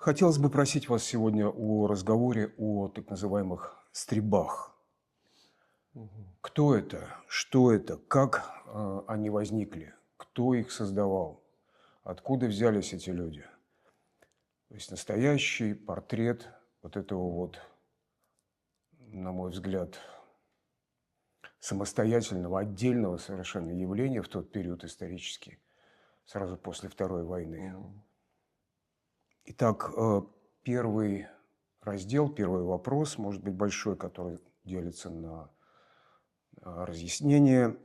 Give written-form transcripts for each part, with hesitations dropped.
Хотелось бы просить вас сегодня о разговоре о так называемых «стрибах». Мгм. Кто это? Что это? Как они возникли? Кто их создавал? Откуда взялись эти люди? То есть настоящий портрет вот этого вот, на мой взгляд, самостоятельного, отдельного совершенно явления в тот период исторический, сразу после Второй войны. Мгм. Итак, первый раздел, первый вопрос, может быть, большой, который делится на разъяснение,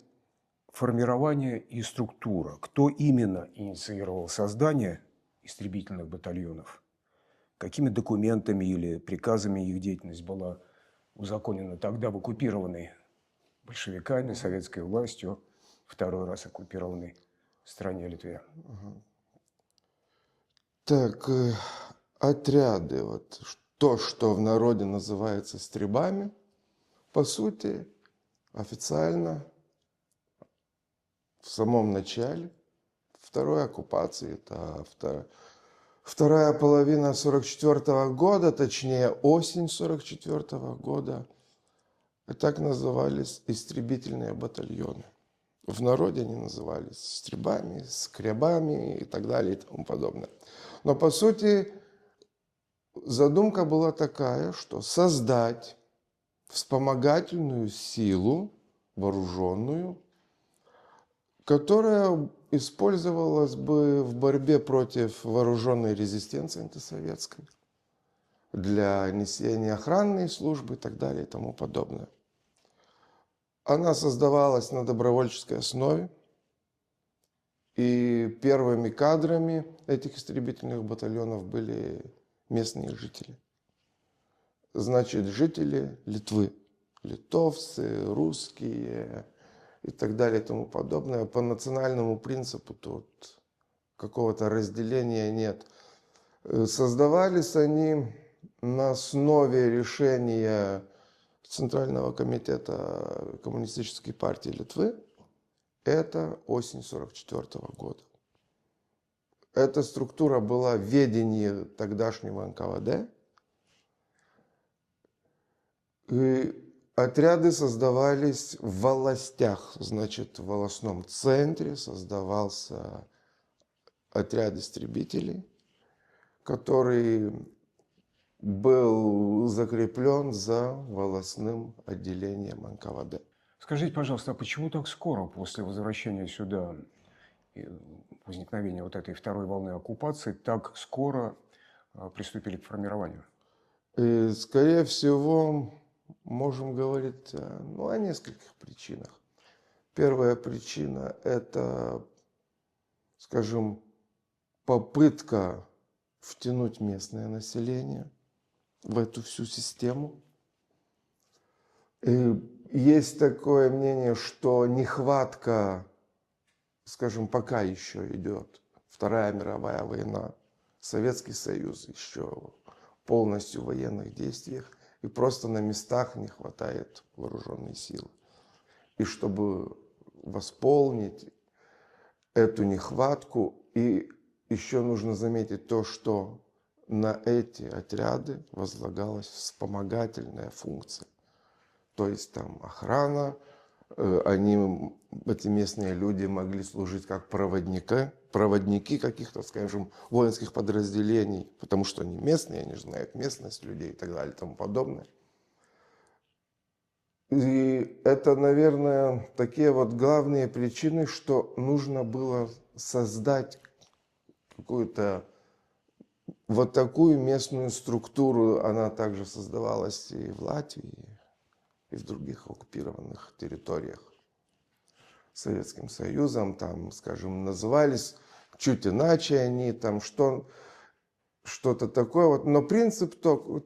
формирование и структура. Кто именно инициировал создание истребительных батальонов? Какими документами или приказами их деятельность была узаконена тогда в оккупированной большевиками, Мгм. советской властью, второй раз оккупированной стране Литве? Мгм. Так, отряды, то, что в народе называется стрибами, по сути, официально в самом начале второй оккупации, это вторая половина 44 года, точнее осень 44 года, и так назывались истребительные батальоны. В народе они назывались стрибами, скребами и так далее и тому подобное. Но по сути задумка была такая, что создать вспомогательную силу, вооруженную, которая использовалась бы в борьбе против вооруженной резистенции антисоветской, для несения охранной службы и так далее и тому подобное. Она создавалась на добровольческой основе, и первыми кадрами этих истребительных батальонов были местные жители. Значит, жители Литвы, литовцы, русские и так далее и тому подобное. По национальному принципу тут какого-то разделения нет. Создавались они на основе решения Центрального комитета Коммунистической партии Литвы. Это осень 1944 года. Эта структура была в ведении тогдашнего НКВД. И отряды создавались в волостях. Значит, в волостном центре создавался отряд истребителей, который был закреплен за волостным отделением НКВД. Скажите, пожалуйста, а почему так скоро после возвращения сюда и возникновения вот этой второй волны оккупации так скоро приступили к формированию? И, скорее всего, можем говорить о нескольких причинах. Первая причина – это, скажем, попытка втянуть местное население в эту всю систему. И есть такое мнение, что нехватка, скажем, пока еще идет Вторая мировая война, Советский Союз еще полностью в военных действиях, и просто на местах не хватает вооруженной силы. И чтобы восполнить эту нехватку, и еще нужно заметить то, что на эти отряды возлагалась вспомогательная функция. То есть там охрана, эти местные люди могли служить как проводники каких-то, скажем, воинских подразделений, потому что они местные, они же знают местность людей и так далее и тому подобное. И это, наверное, такие вот главные причины, что нужно было создать какую-то вот такую местную структуру. Она также создавалась и в Латвии, и в других оккупированных территориях Советским Союзом. Там, скажем, назывались чуть иначе они, там что-то такое. Вот. Но принцип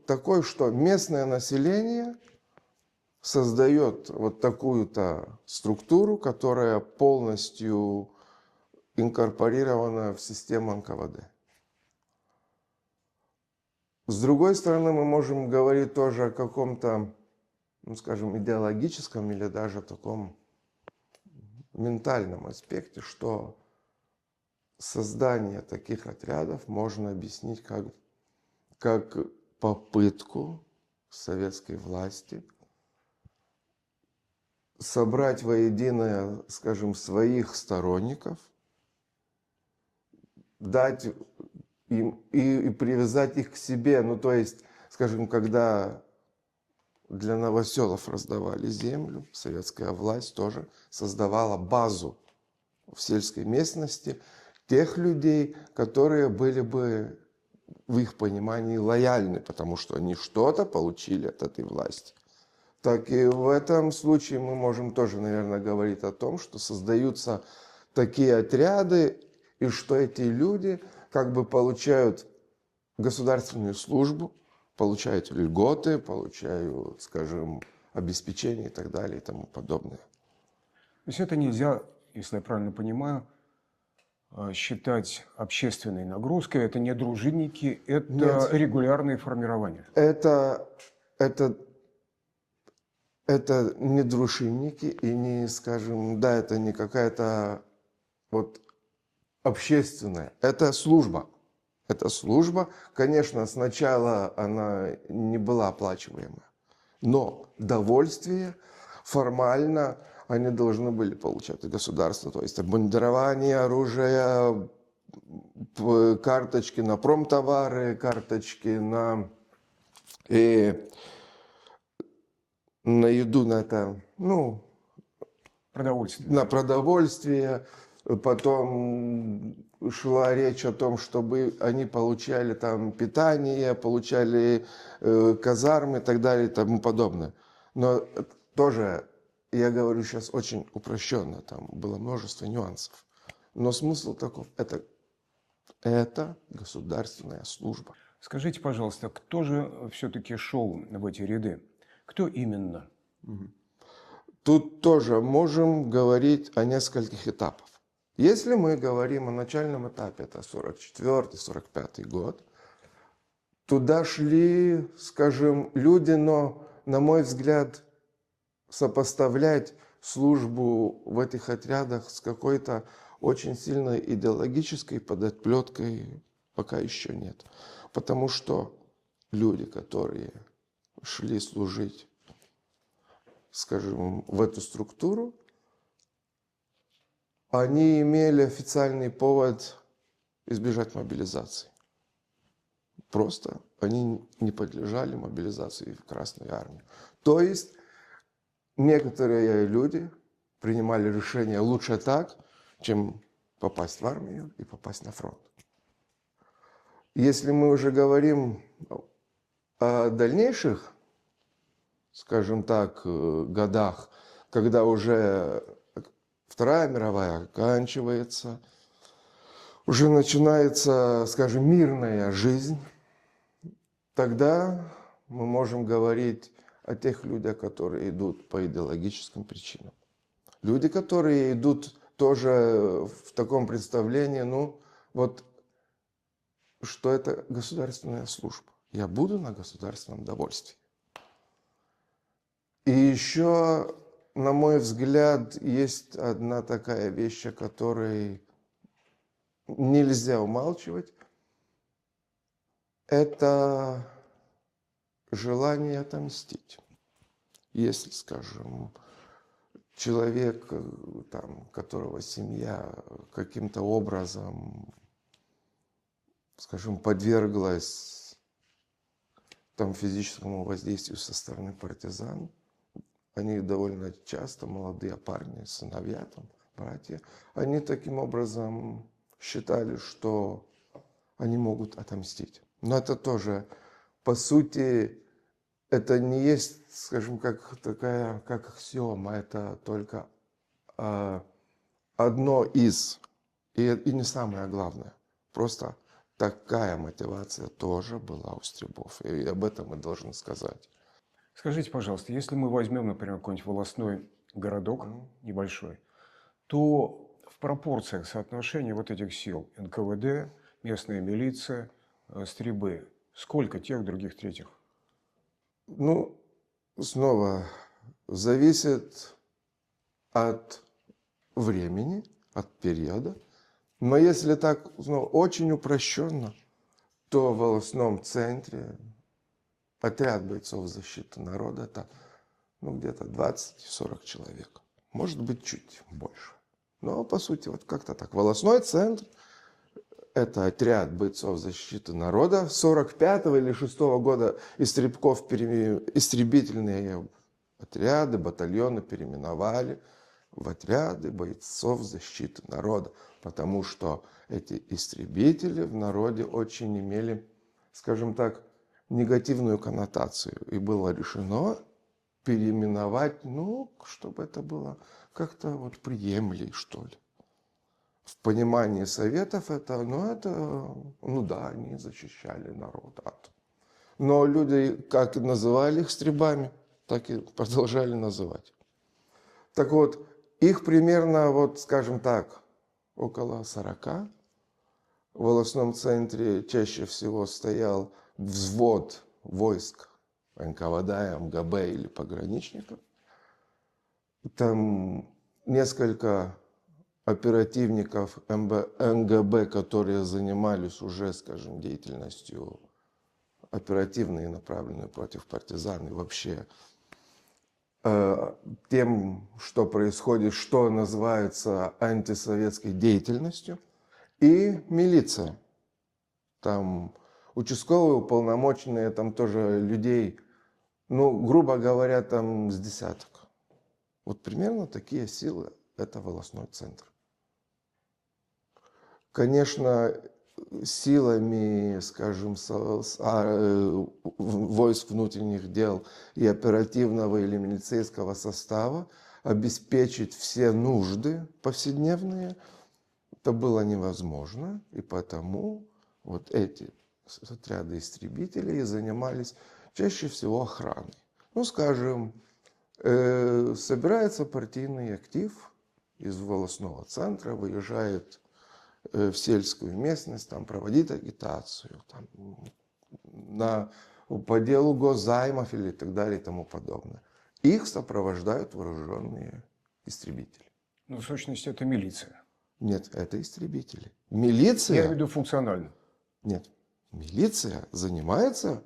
такой, что местное население создает вот такую-то структуру, которая полностью инкорпорирована в систему НКВД. С другой стороны, мы можем говорить тоже о каком-то, скажем, идеологическом или даже таком ментальном аспекте, что создание таких отрядов можно объяснить как как попытку советской власти собрать воедино, скажем, своих сторонников, дать им и привязать их к себе. Ну, то есть, скажем, когда для новоселов раздавали землю, советская власть тоже создавала базу в сельской местности тех людей, которые были бы в их понимании лояльны, потому что они что-то получили от этой власти. Так и в этом случае мы можем тоже, наверное, говорить о том, что создаются такие отряды, и что эти люди как бы получают государственную службу, получают льготы, получают, скажем, обеспечение и так далее и тому подобное. То есть это нельзя, если я правильно понимаю, считать общественной нагрузкой, это не дружинники, это Нет. регулярные формирования. Это не дружинники и не, скажем, да, это не какая-то вот общественная, это служба. Это служба, конечно, сначала она не была оплачиваемая, но довольствие формально они должны были получать от государства, то есть обмундирование, оружие, карточки на промтовары, карточки на еду, на это, ну, Продовольствие. на продовольствие. Потом шла речь о том, чтобы они получали там питание, получали казармы и так далее и тому подобное. Но тоже, я говорю сейчас очень упрощенно, там было множество нюансов. Но смысл таков, это государственная служба. Скажите, пожалуйста, кто же все-таки шел в эти ряды? Кто именно? Тут тоже можем говорить о нескольких этапах. Если мы говорим о начальном этапе, это 44-45 год, туда шли, скажем, люди, но, на мой взгляд, сопоставлять службу в этих отрядах с какой-то очень сильной идеологической подоплеткой пока еще нет. Потому что люди, которые шли служить, скажем, в эту структуру, они имели официальный повод избежать мобилизации. Просто они не подлежали мобилизации в Красную армию. То есть некоторые люди принимали решение лучше так, чем попасть в армию и попасть на фронт. Если мы уже говорим о дальнейших, скажем так, годах, когда уже Вторая мировая оканчивается, уже начинается, скажем, мирная жизнь, тогда мы можем говорить о тех людях, которые идут по идеологическим причинам. Люди, которые идут тоже в таком представлении, ну, вот, что это государственная служба. Я буду на государственном довольстве. И еще, на мой взгляд, есть одна такая вещь, о которой нельзя умалчивать. Это желание отомстить. Если, скажем, человек, там, которого семья каким-то образом, скажем, подверглась там, физическому воздействию со стороны партизан, они довольно часто, молодые парни, сыновья, там, братья, они таким образом считали, что они могут отомстить. Но это тоже, по сути, это не есть, скажем, как такая, как аксиома, это только одно из, и не самое главное. Просто такая мотивация тоже была у Стребов, и об этом мы должны сказать. Скажите, пожалуйста, если мы возьмем, например, какой-нибудь волостной городок небольшой, то в пропорциях соотношения вот этих сил НКВД, местная милиция, стрельбы, сколько тех, других, третьих? Ну, снова зависит от времени, от периода. Но если так, снова, очень упрощенно, то в волостном центре отряд бойцов защиты народа, это где-то 20-40 человек. Может быть, чуть больше. Но, по сути, вот как-то так. Волостной центр – это отряд бойцов защиты народа. 45-го или 6-го года истребительные отряды, батальоны переименовали в отряды бойцов защиты народа. Потому что эти истребители в народе очень имели, скажем так, негативную коннотацию. И было решено переименовать, чтобы это было как-то вот приемлей, что ли. В понимании советов это, да, они защищали народ. Но люди как и называли их стрибами, так и продолжали называть. Так вот, их примерно, вот скажем так, около 40. В волостном центре чаще всего стоял взвод войск НКВД, МГБ или пограничников. Там несколько оперативников МГБ, которые занимались уже, скажем, деятельностью оперативной, направленной против партизан и вообще тем, что происходит, что называется антисоветской деятельностью, и милиция. Там участковые уполномоченные, там тоже людей, грубо говоря, там с десяток. Вот примерно такие силы – это волостной центр. Конечно, силами, скажем, войск внутренних дел и оперативного или милицейского состава обеспечить все нужды повседневные это было невозможно, и потому вот эти отряды истребителей занимались чаще всего охраной. Скажем, собирается партийный актив из волостного центра, выезжает в сельскую местность, там проводит агитацию по делу госзаймов или так далее и тому подобное. Их сопровождают вооруженные истребители. В сущности, это милиция. Нет, это истребители. Милиция... Я имею в виду функционально. Нет, милиция занимается...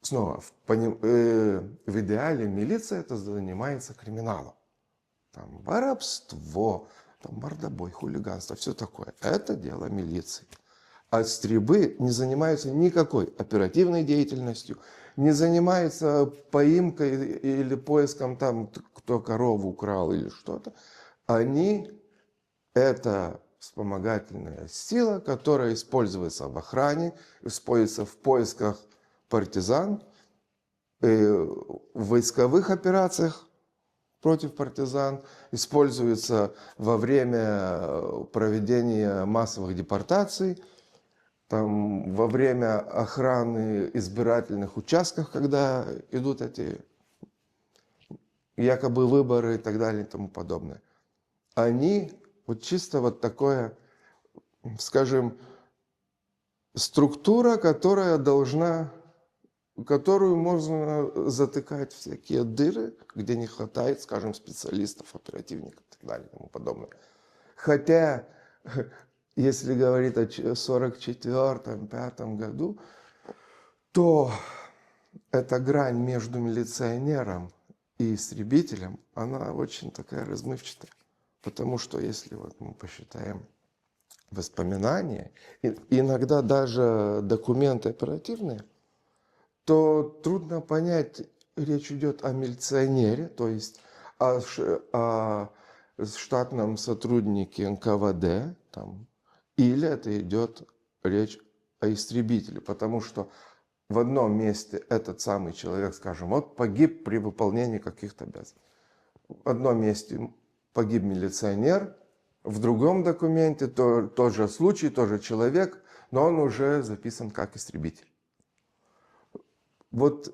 Снова, в идеале милиция это занимается криминалом. Там воровство, мордобой, хулиганство, все такое. Это дело милиции. А стрибы не занимаются никакой оперативной деятельностью, не занимаются поимкой или поиском кто корову украл или что-то. Они это вспомогательная сила, которая используется в охране, используется в поисках партизан, в войсковых операциях против партизан, используется во время проведения массовых депортаций, во время охраны избирательных участков, когда идут эти якобы выборы и так далее и тому подобное. Они чисто такое, скажем, структура, которую можно затыкать всякие дыры, где не хватает, скажем, специалистов, оперативников и так далее и тому подобное. Хотя, если говорить о 1944-1945 году, то эта грань между милиционером и истребителем, она очень такая размывчатая. Потому что если мы посчитаем воспоминания, иногда даже документы оперативные, то трудно понять, речь идет о милиционере, то есть о штатном сотруднике НКВД, или это идет речь о истребителе, потому что в одном месте этот самый человек, скажем, погиб при выполнении каких-то обязанностей. В одном месте погиб милиционер, в другом документе тот же случай, тот же человек, но он уже записан как истребитель. Вот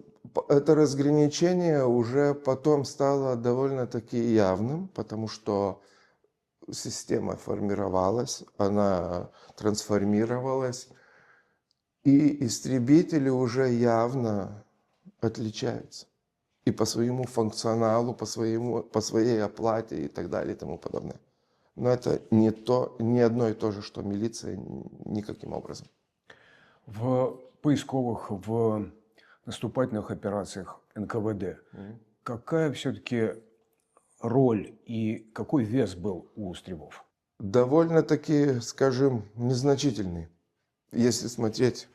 это разграничение уже потом стало довольно-таки явным, потому что система формировалась, она трансформировалась, и истребители уже явно отличаются. И по своему функционалу, по своей оплате и так далее и тому подобное. Но это не одно и то же, что милиция никаким образом. В поисковых, в наступательных операциях НКВД какая все-таки роль и какой вес был у Устревов? Довольно-таки, скажем, незначительный, если смотреть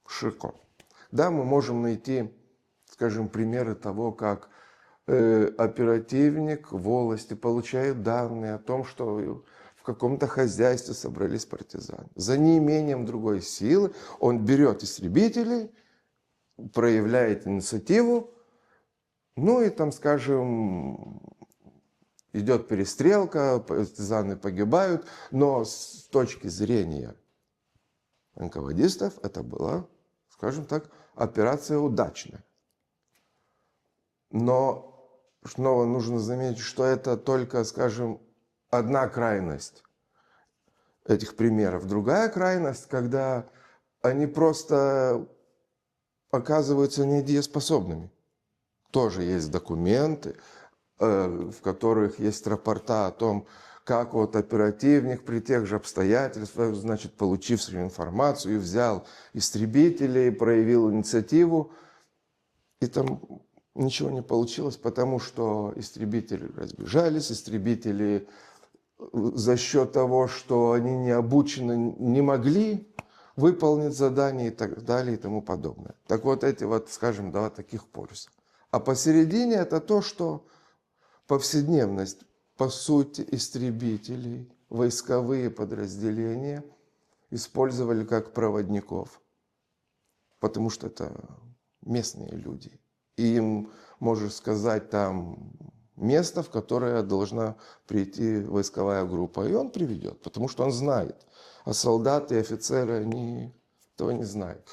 широко. Да, мы можем найти, скажем, примеры того, как оперативник в волости получает данные о том, что в каком-то хозяйстве собрались партизаны. За неимением другой силы он берет истребителей, проявляет инициативу, ну и там, скажем, идет перестрелка, партизаны погибают, но с точки зрения НКВДистов это была, скажем так, операция удачная. Но снова нужно заметить, что это только, скажем, одна крайность этих примеров. Другая крайность, когда они просто оказываются недееспособными. Тоже есть документы, в которых есть рапорта о том, как вот оперативник при тех же обстоятельствах, значит, получив свою информацию, взял истребителей, проявил инициативу, и там ничего не получилось, потому что истребители разбежались, истребители за счет того, что они не обучены, не могли выполнить задание и так далее и тому подобное. Так вот эти вот, скажем, два таких полюса. А посередине это то, что повседневность, по сути, истребителей, войсковые подразделения использовали как проводников, потому что это местные люди. И им, можешь сказать, там место, в которое должна прийти войсковая группа. И он приведет, потому что он знает. А солдаты и офицеры, они этого не знают.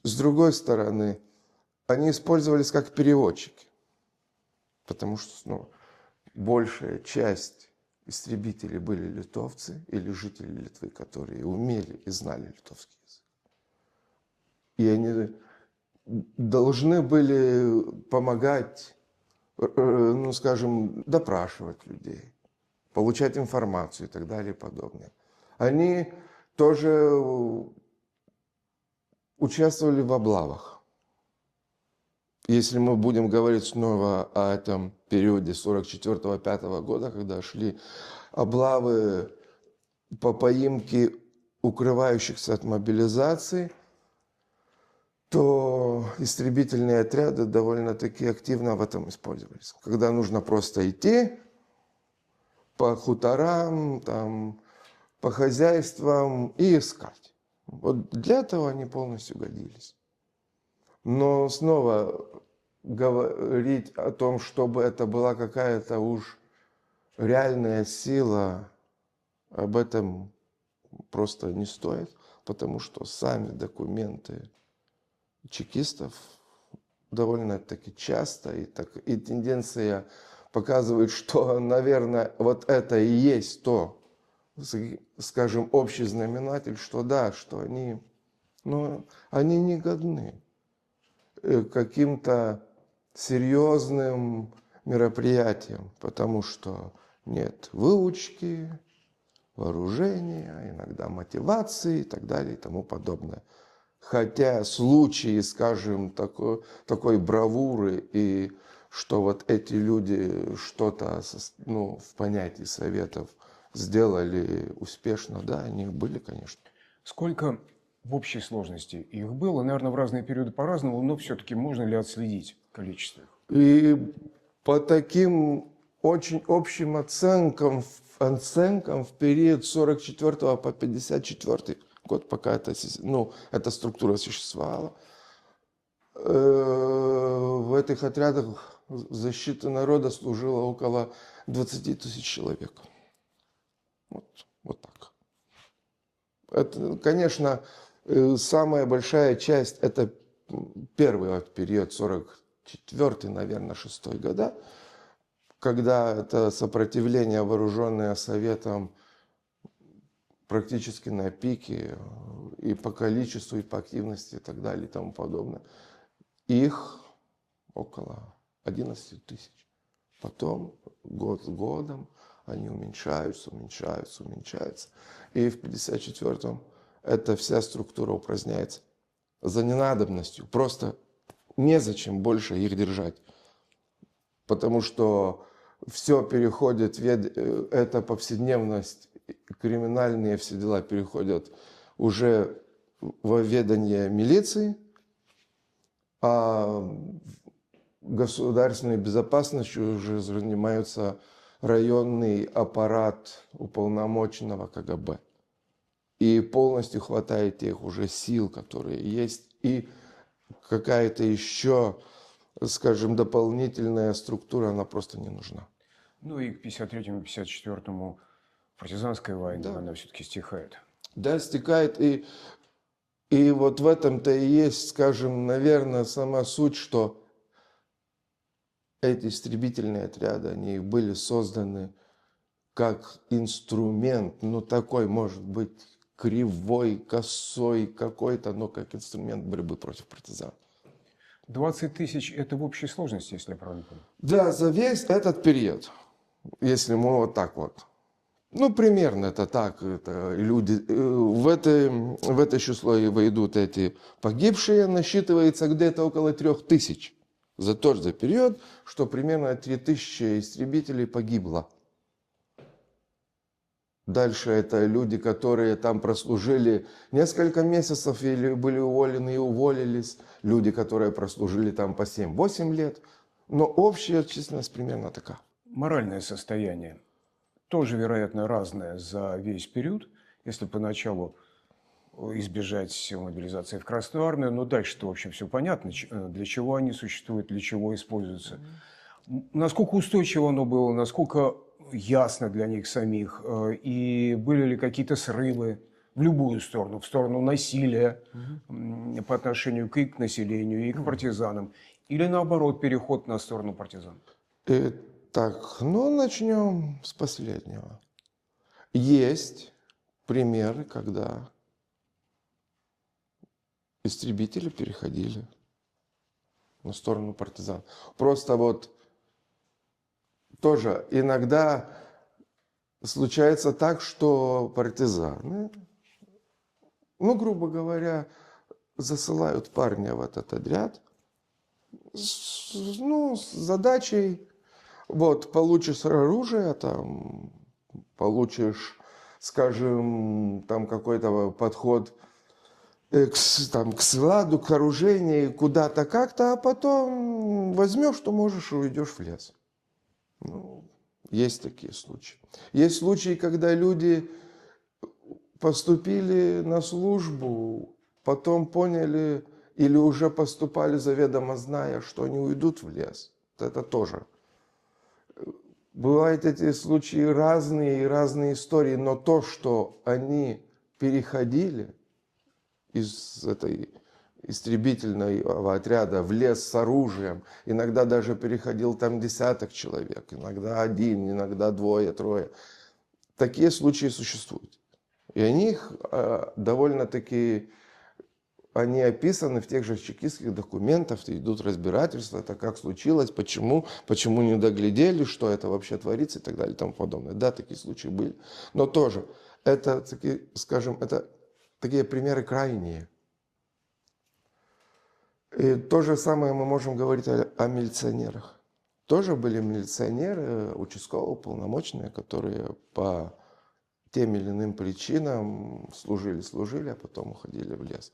С другой стороны, они использовались как переводчики. Потому что большая часть истребителей были литовцы или жители Литвы, которые умели и знали литовский язык. И они должны были помогать, ну, скажем, допрашивать людей, получать информацию и так далее и подобное. Они тоже участвовали в облавах. Если мы будем говорить снова о этом периоде 44-5 года, когда шли облавы по поимке укрывающихся от мобилизации, то истребительные отряды довольно-таки активно в этом использовались. Когда нужно просто идти по хуторам, там, по хозяйствам и искать. Вот для этого они полностью годились. Но снова говорить о том, чтобы это была какая-то уж реальная сила, об этом просто не стоит, потому что сами документы чекистов довольно-таки часто, и тенденция показывает, что, наверное, вот это и есть то, скажем, общий знаменатель, что да, что они не годны каким-то серьезным мероприятием, потому что нет выучки, вооружения, иногда мотивации и так далее и тому подобное. Хотя случаи, скажем, такой бравуры и что вот эти люди что-то в понятии советов сделали успешно, да, они были, конечно. Сколько в общей сложности их было? Наверное, в разные периоды по-разному, но все-таки можно ли отследить количество их? И по таким очень общим оценкам в период с 44 по 54 год, пока эта структура существовала, в этих отрядах защиты народа служило около 20 тысяч человек. Вот так. Это, конечно, самая большая часть, это первый период, 44-й, наверное, 6-й года, когда это сопротивление, вооруженное Советом, практически на пике и по количеству, и по активности, и так далее, и тому подобное. Их около 11 тысяч. Потом, год с годом, они уменьшаются. И в 54-м эта вся структура упраздняется. за ненадобностью. Просто незачем больше их держать. Потому что все переходит, эта повседневность, криминальные все дела переходят уже во ведение милиции, а государственной безопасностью уже занимаются районный аппарат уполномоченного КГБ. И полностью хватает тех уже сил, которые есть, и какая-то еще, скажем, дополнительная структура, она просто не нужна. Ну и к 53-му, 54-му партизанская война, Да. она все-таки стихает. Да, стекает, и вот в этом-то и есть, скажем, наверное, сама суть, что эти истребительные отряды, они были созданы как инструмент, ну такой, может быть, кривой, косой какой-то, но как инструмент борьбы против партизан. 20 тысяч – это в общей сложности, если я правильно понял? Да, за весь этот период, если мы вот так вот. Ну, примерно это так. Это люди, в это число и войдут эти погибшие, насчитывается где-то около 3000 за тот же период, что примерно 3000 истребителей погибло. Дальше это люди, которые там прослужили несколько месяцев или были уволены и уволились. Люди, которые прослужили там по 7-8 лет. Но общая численность примерно такая. Моральное состояние тоже, вероятно, разное за весь период. Если поначалу избежать мобилизации в Красную армию, но дальше-то, в общем, все понятно, для чего они существуют, для чего используются. Насколько устойчиво оно было, насколько ясно для них самих, и были ли какие-то срывы в любую сторону, в сторону насилия по отношению и к населению, и к партизанам, или наоборот, переход на сторону партизан? Так, ну начнем с последнего. Есть примеры, когда истребители переходили на сторону партизан. Просто вот тоже иногда случается так, что партизаны, ну, грубо говоря, засылают парня в этот отряд, с задачей, вот, получишь оружие, там, получишь, скажем, там какой-то подход к складу, к оружию, куда-то как-то, а потом возьмешь, что можешь, и уйдешь в лес. Ну, есть такие случаи. Есть случаи, когда люди поступили на службу, потом поняли или уже поступали заведомо зная, что они уйдут в лес. Это тоже. Бывают эти случаи разные и разные истории, но то, что они переходили из этой истребительного отряда в лес с оружием, иногда даже переходил там десяток человек, иногда один, иногда двое, трое. Такие случаи существуют. И они довольно-таки, они описаны в тех же чекистских документах, идут разбирательства, это как случилось, почему не доглядели, что это вообще творится и так далее и тому подобное. Да, такие случаи были. Но тоже, это, скажем, это такие примеры крайние. И то же самое мы можем говорить о милиционерах. Тоже были милиционеры, участковые, уполномоченные, которые по тем или иным причинам служили, а потом уходили в лес.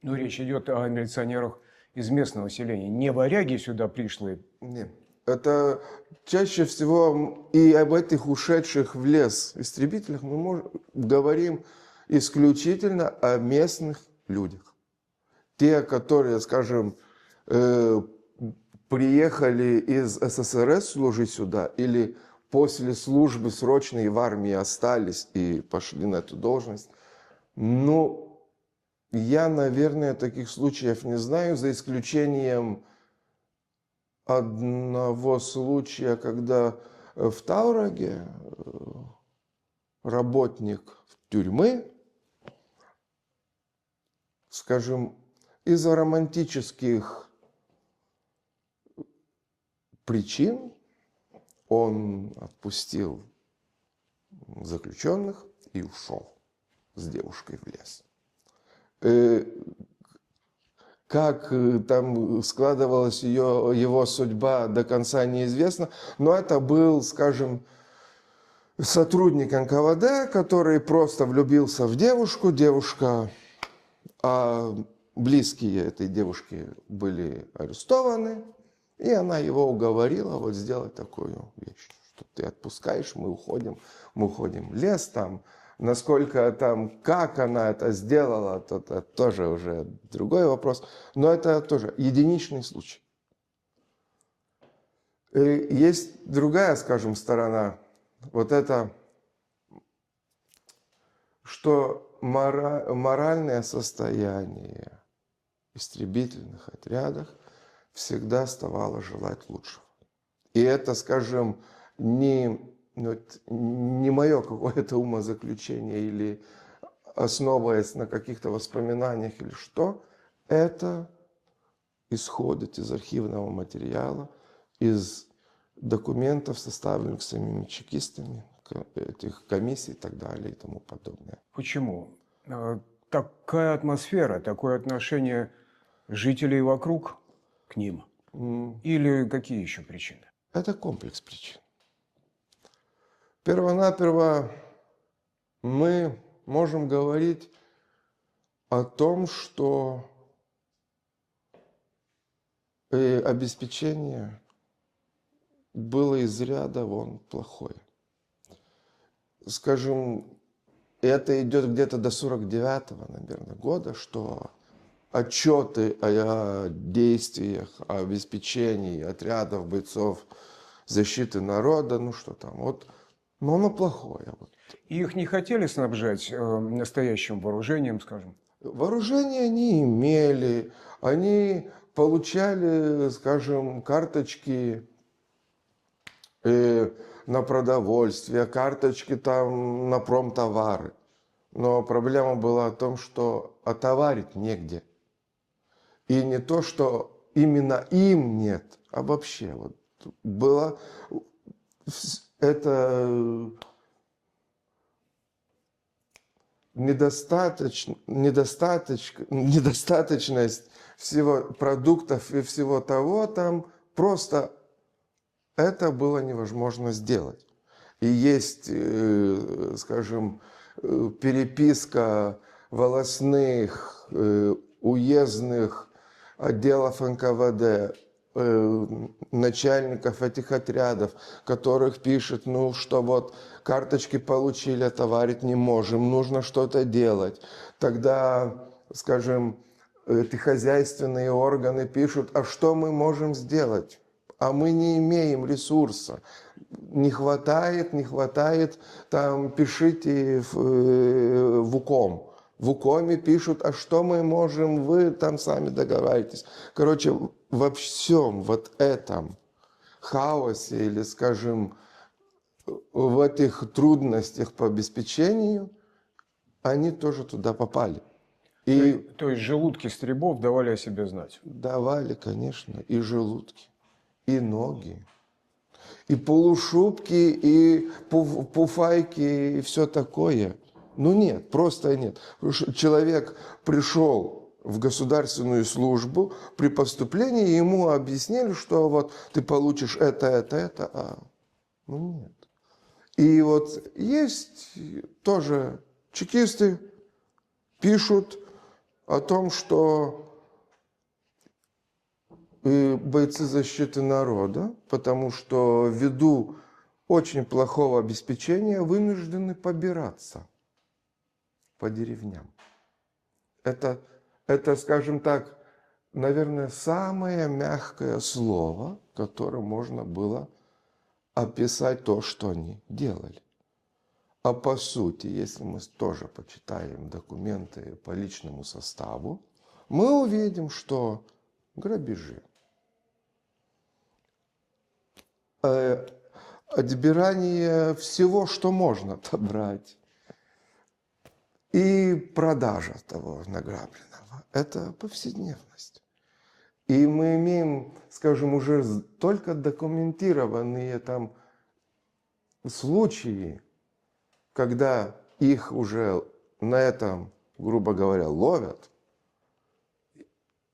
Ну, речь идет о милиционерах из местного населения. Не варяги сюда пришли. Нет. Это чаще всего и об этих ушедших в лес истребителях мы говорим исключительно о местных людях. Те, которые, скажем, приехали из СССР служить сюда или после службы срочной в армии остались и пошли на эту должность. Ну, я, наверное, таких случаев не знаю, за исключением одного случая, когда в Таураге работник тюрьмы, скажем, из-за романтических причин он отпустил заключенных и ушел с девушкой в лес. Как там складывалась его судьба, до конца неизвестно. Но это был, скажем, сотрудник НКВД, который просто влюбился в девушку. Девушка, близкие этой девушки были арестованы. И она его уговорила вот сделать такую вещь, что ты отпускаешь, мы уходим в лес там. Насколько там, как она это сделала, это тоже уже другой вопрос. Но это тоже единичный случай. И есть другая, скажем, сторона. Вот это, что моральное состояние истребительных отрядов всегда оставало желать лучшего. И это, скажем, не мое какое-то умозаключение или основываясь на каких-то воспоминаниях или что, это исходит из архивного материала, из документов, составленных самими чекистами, этих комиссий и так далее и тому подобное. Почему? Такая атмосфера, такое отношение жителей вокруг к ним? Или какие еще причины? Это комплекс причин. Первонаперво мы можем говорить о том, что обеспечение было из ряда вон плохое. Скажем, это идет где-то до 49-го, наверное, года, что отчеты о действиях, о обеспечении отрядов бойцов защиты народа, ну что там, вот, но оно плохое. Вот. Их не хотели снабжать настоящим вооружением, скажем? Вооружение они имели, они получали, скажем, карточки на продовольствие, карточки там на промтовары. Но проблема была в том, что отоварить негде. И не то, что именно им нет, а вообще вот было это недостаточность всего продуктов и всего того там, просто это было невозможно сделать. И есть, скажем, переписка волостных, уездных отделов НКВД, начальников этих отрядов, которых пишет, ну, что вот карточки получили, а товарить не можем, нужно что-то делать. Тогда, скажем, эти хозяйственные органы пишут, а что мы можем сделать? А мы не имеем ресурса. Не хватает, там пишите в УКОМ. В УКОМе пишут, а что мы можем, вы там сами договариваетесь. Короче, во всем вот этом хаосе или, скажем, в этих трудностях по обеспечению, они тоже туда попали. То есть желудки стребов давали о себе знать? Давали, конечно, и желудки, и ноги, и полушубки, и пуфайки, и все такое. Ну нет, просто нет. Потому что человек пришел в государственную службу, при поступлении ему объяснили, что вот ты получишь это, ну нет. И вот есть тоже чекисты пишут о том, что бойцы защиты народа, потому что ввиду очень плохого обеспечения вынуждены побираться по деревням. Это, скажем так, наверное, самое мягкое слово, которым можно было описать то, что они делали. А по сути, если мы тоже почитаем документы по личному составу, мы увидим, что грабежи, отбирание всего, что можно отобрать, и продажа того награбленного – это повседневность. И мы имеем, скажем, уже только документированные там случаи, когда их уже на этом, грубо говоря, ловят,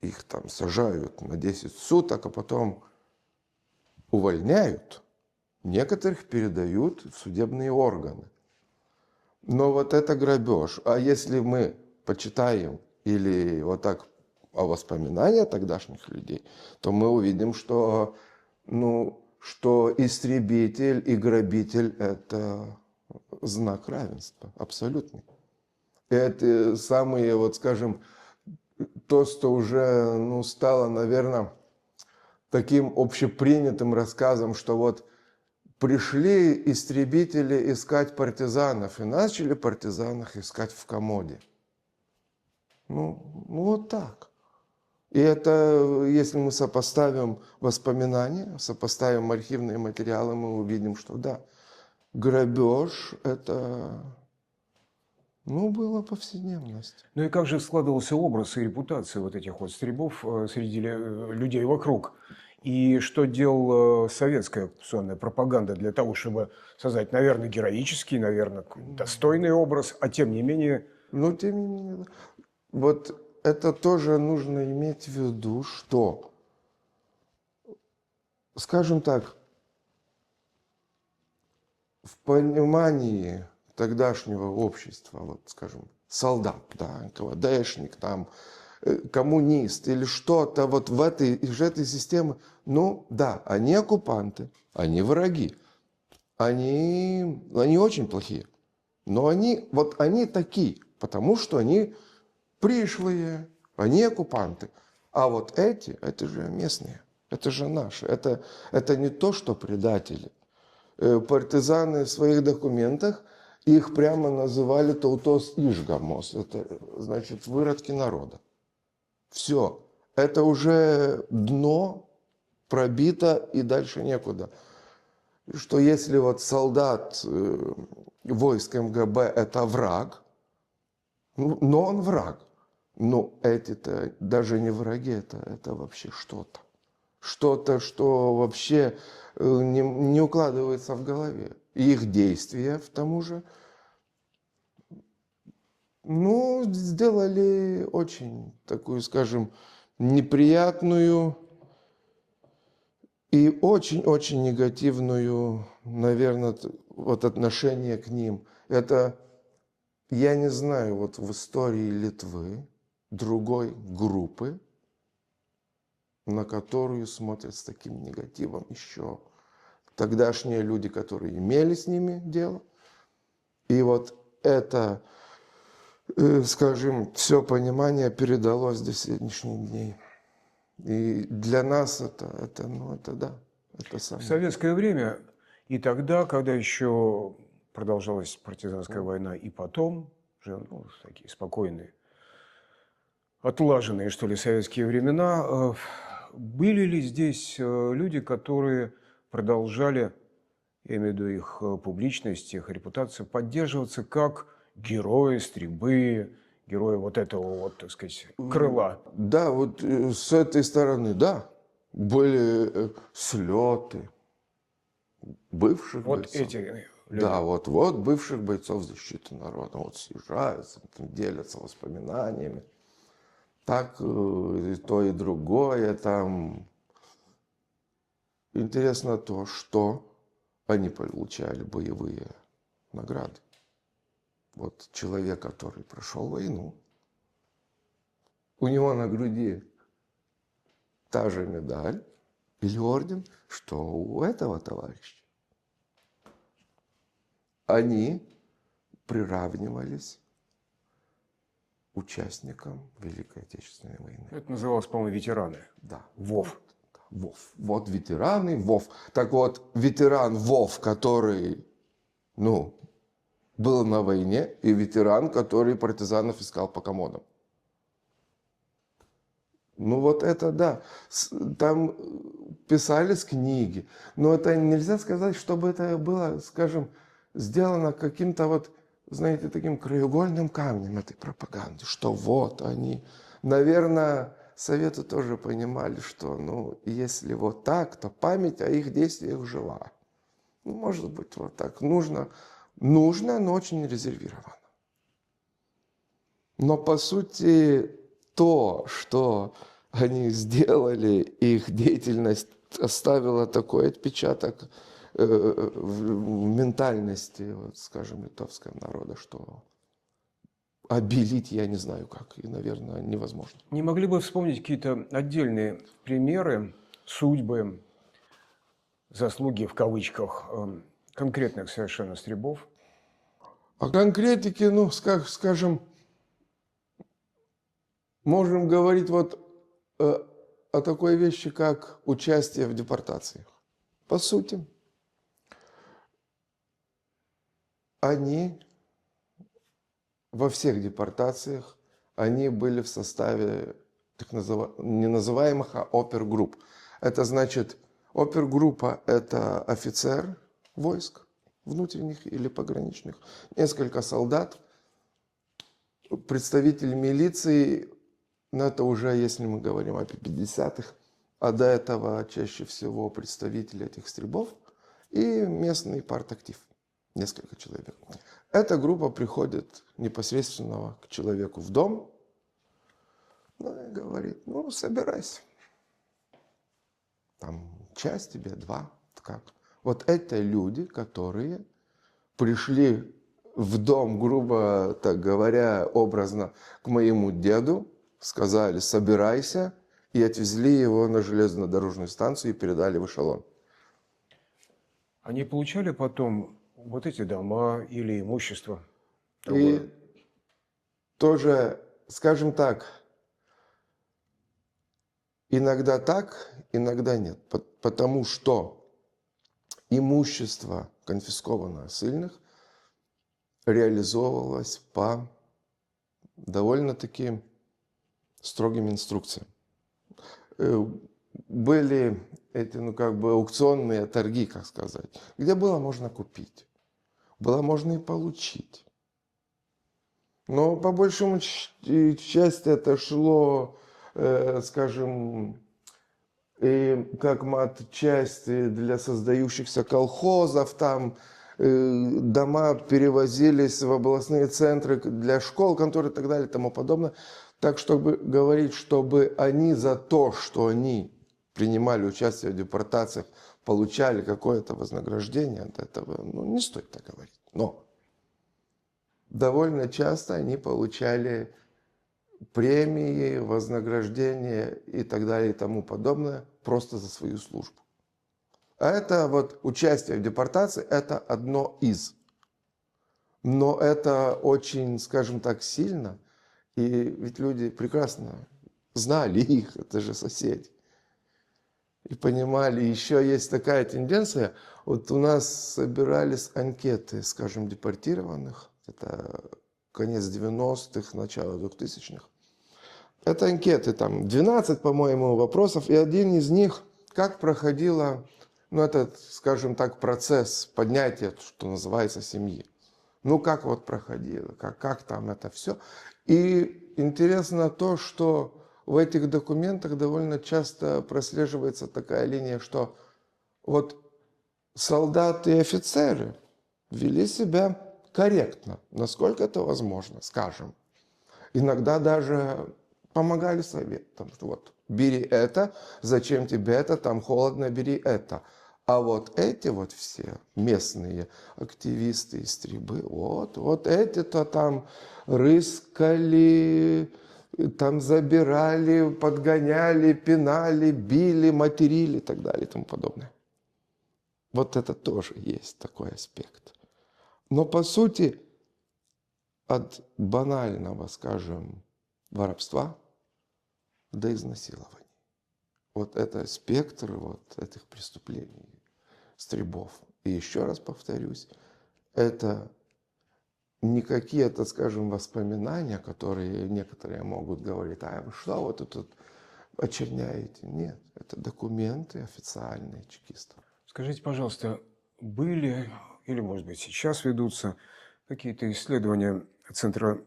их там сажают на 10 суток, а потом увольняют. Некоторых передают в судебные органы. Но вот это грабеж. А если мы почитаем или вот так о воспоминаниях тогдашних людей, то мы увидим, что, ну, что истребитель и грабитель – это знак равенства, абсолютный. Это самые, вот скажем, то, что уже, ну, стало, наверное, таким общепринятым рассказом, что вот пришли истребители искать партизанов и начали партизанов искать в комоде. Ну вот так. И это, если мы сопоставим воспоминания, сопоставим архивные материалы, мы увидим, что да, грабеж – это, ну, была повседневность. Ну и как же складывался образ и репутация вот этих вот стрельбов среди людей вокруг? И что делала советская оккупационная пропаганда для того, чтобы создать, наверное, героический, наверное, достойный образ, а тем не менее… Но тем не менее, вот это тоже нужно иметь в виду, что, скажем так, в понимании тогдашнего общества, вот, скажем, солдат, да, НКВДшник, там, коммунист или что-то вот в из этой системы, ну да, они оккупанты, они враги, они очень плохие, но вот они такие, потому что они пришлые, они оккупанты. А вот эти, это же местные, это же наши, это не то, что предатели. Партизаны в своих документах, их прямо называли таутос ижгамос, это значит выродки народа. Все, это уже дно пробито и дальше некуда. Что если вот солдат войск МГБ это враг, ну, но он враг. Но эти-то даже не враги, это вообще что-то. Что-то, что вообще не укладывается в голове. И их действия, к тому же, ну, сделали очень такую, скажем, неприятную и очень-очень негативную, наверное, вот отношение к ним. Это, я не знаю, вот в истории Литвы другой группы, на которую смотрят с таким негативом еще тогдашние люди, которые имели с ними дело. И вот это, скажем, все понимание передалось до сегодняшних дней. И для нас да, это В самое. советское время и тогда, когда еще продолжалась партизанская война, и потом, уже, ну, такие спокойные, отлаженные, что ли, советские времена, были ли здесь люди, которые продолжали, я имею в виду их публичность, их репутацию, поддерживаться как герои стрельбы, герои вот этого вот, так сказать, крыла? Да, вот с этой стороны, да, были слеты бывших Вот бойцов. эти люди. Да, вот бывших бойцов защиты народа, вот съезжаются, делятся воспоминаниями. Так, и то и другое, там. Интересно то, что они получали боевые награды. Вот человек, который прошел войну, у него на груди та же медаль или орден, что у этого товарища. Они приравнивались участникам Великой Отечественной войны. Это называлось, по-моему, ветераны. Да. ВОВ. ВОВ. Вот ветераны ВОВ. Так вот, ветеран ВОВ, который, ну, был на войне, и ветеран, который партизанов искал по комодам. Ну вот это да. Там писались книги, но это нельзя сказать, чтобы это было, скажем, сделано каким-то вот, знаете, таким краеугольным камнем этой пропаганды, что вот они, наверное, Советы тоже понимали, что, ну, если вот так, то память о их действиях жива. Ну, может быть, вот так. Нужно, но очень резервированно. Но, по сути, то, что они сделали, их деятельность оставила такой отпечаток в ментальности, вот, скажем, литовского народа, что обелить я не знаю как, и, наверное, невозможно. Не могли бы вспомнить какие-то отдельные примеры, судьбы, заслуги в кавычках конкретных совершенно стрельбов? О конкретике, ну, скажем, можем говорить вот о такой вещи, как участие в депортациях. По сути, они во всех депортациях, они были в составе так неназываемых опергрупп. Это значит, опергруппа – это офицер войск внутренних или пограничных, несколько солдат, представитель милиции, но это уже если мы говорим о 50-х, а до этого чаще всего представители этих стрельбов и местный партактив, несколько человек. Эта группа приходит непосредственно к человеку в дом, ну, и говорит, ну, собирайся. Там час тебе, два, как. Вот это люди, которые пришли в дом, грубо так говоря, образно, к моему деду, сказали, собирайся, и отвезли его на железнодорожную станцию и передали в эшелон. Они получали потом вот эти дома или имущество? И тоже, скажем так, иногда нет. Потому что имущество, конфискованное ссыльных, реализовывалось по довольно-таки строгим инструкциям. Были эти, ну, как бы аукционные торги, как сказать, где было можно купить, было можно и получить. Но по большему части это шло, скажем, и как мат-части для создающихся колхозов, там дома перевозились в областные центры для школ, контор и так далее и тому подобное. Так, чтобы говорить, чтобы они за то, что они принимали участие в депортациях, получали какое-то вознаграждение от этого, ну, не стоит так говорить. Но довольно часто они получали премии, вознаграждения и так далее и тому подобное просто за свою службу. А это вот участие в депортации – это одно из. Но это очень, скажем так, сильно. И ведь люди прекрасно знали их, это же соседи. И понимали, еще есть такая тенденция. Вот у нас собирались анкеты, скажем, депортированных. Это конец 90-х, начало 2000-х. Это анкеты, там 12, по-моему, вопросов. И один из них, как проходила, ну, этот, скажем так, процесс поднятия, что называется, семьи. Ну, как вот проходило, как там это все. И интересно то, что в этих документах довольно часто прослеживается такая линия, что вот солдаты и офицеры вели себя корректно, насколько это возможно, скажем. Иногда даже помогали советом. Вот, бери это, зачем тебе это, там холодно, бери это. А вот эти вот все местные активисты из Трибы, вот эти-то там рыскали, там забирали, подгоняли, пинали, били, материли и так далее и тому подобное. Вот это тоже есть такой аспект. Но по сути от банального, скажем, воровства до изнасилований. Вот это спектр вот этих преступлений, стрельбов. И еще раз повторюсь, это не какие-то, скажем, воспоминания, которые некоторые могут говорить, а вы что вы тут очерняете? Нет, это документы официальные чекистов. Скажите, пожалуйста, были или, может быть, сейчас ведутся какие-то исследования Центра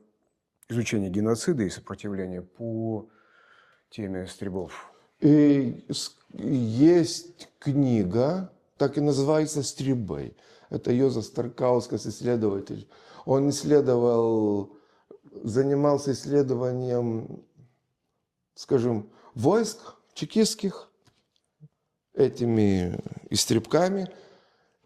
изучения геноцида и сопротивления по теме стрельбов? И есть книга, так и называется «Стрибей». Это Йозеф Старкаускас, исследователь. Он занимался исследованием, скажем, войск чекистских, этими истребками,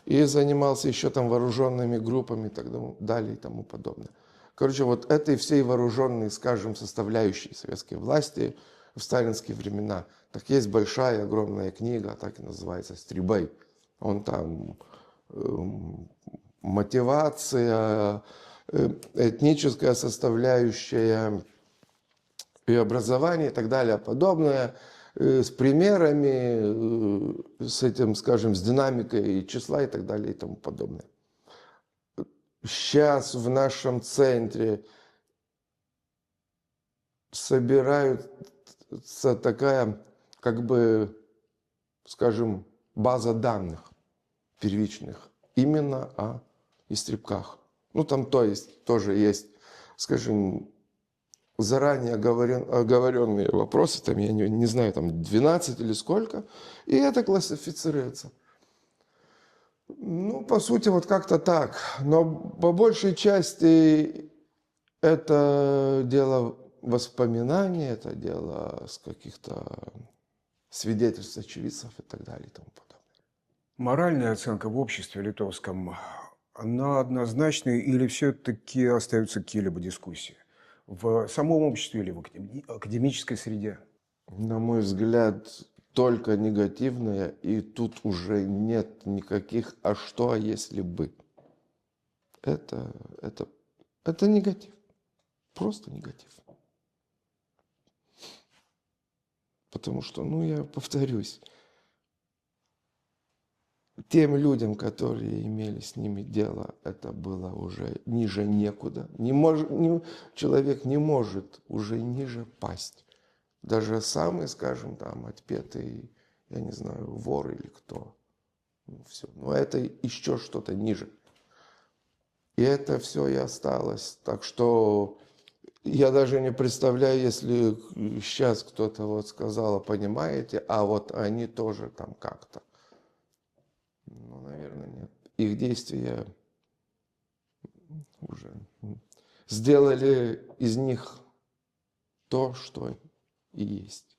и занимался еще там вооруженными группами и так далее и тому подобное. Короче, вот этой всей вооруженной, скажем, составляющей советской власти в сталинские времена, так есть большая, огромная книга, так и называется «Стрибай». Он там мотивация, этническая составляющая и образование и так далее, подобное, с примерами, с этим, скажем, с динамикой числа и так далее и тому подобное. Сейчас в нашем центре собирается такая, как бы, скажем, база данных первичных именно о истребках. Ну, там тоже есть, скажем, заранее оговоренные вопросы, там, я не знаю, там 12 или сколько, и это классифицируется. Ну, по сути, вот как-то так. Но по большей части это дело воспоминаний, это дело с каких-то свидетельств очевидцев и так далее и тому подобное. Моральная оценка в обществе литовском, она однозначная или все-таки остаются какие-либо дискуссии? В самом обществе или в академической среде? На мой взгляд, только негативное, и тут уже нет никаких «а что, а если бы». Это негатив. Просто негатив. Потому что, ну, я повторюсь, тем людям, которые имели с ними дело, это было уже ниже некуда. Человек не может уже ниже пасть. Даже самый, скажем, там, отпетый, я не знаю, вор или кто. Ну, все. Но это еще что-то ниже. И это все и осталось. Так что я даже не представляю, если сейчас кто-то вот сказал, понимаете, а вот они тоже там как-то. Ну, наверное, нет. Их действия уже сделали из них то, что и есть.